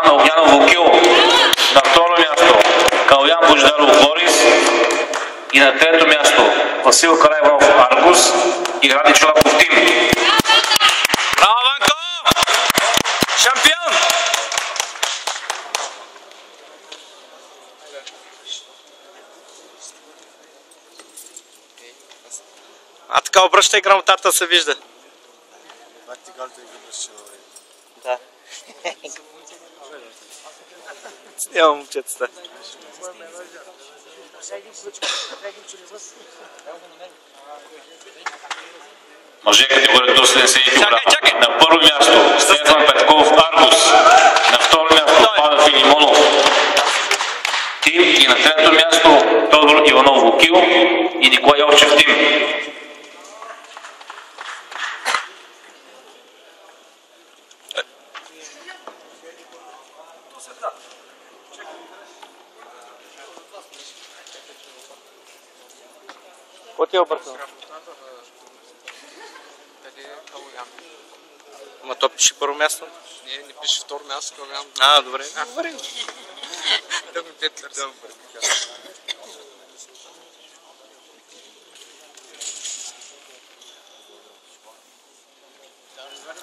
Иван Огнянов Вукил. На второ място Калян Божидаров Борис. И на трето място Васил Караиванов Аргус и Ради Чолаков Тим. Браво, Ванко! Шампион! А така обръщай грамотата, се вижда. Да. Снимам момчетата. Мъже категория до 70 кг. На първо място Стефан Петков Аргус. На второ място Павел Филимонов Тим. И на трето място Тодор Иванов Вукил и Николай Йовчев Тим. Какво ти е объркал? Ама то пише първо място? Не пише второ място, Калян. А, добре. Добре. Да те търся.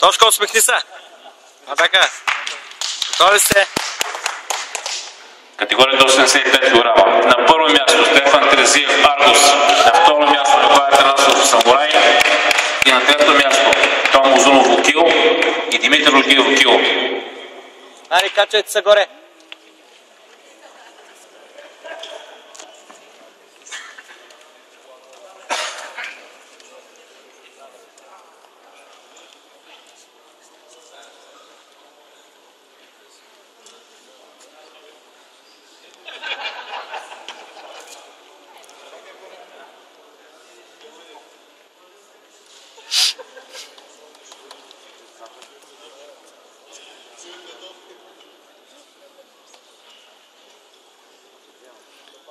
Тошко, усмихни се. А така. Готови сте? Категория до 75 кг. На първо място Стефан Терезиев Аргус. На второ място Николай Тарасов Самурай. И на трето място Том Озунов Вукил и Димитър Рожгиев Вукил. Айде, качвайте се горе.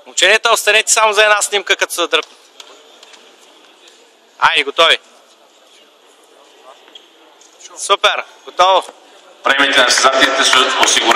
Момченията, останете само за една снимка, като се дръпнат. Айде, готови. Супер, готово. Премиите на състезателите са осигурени.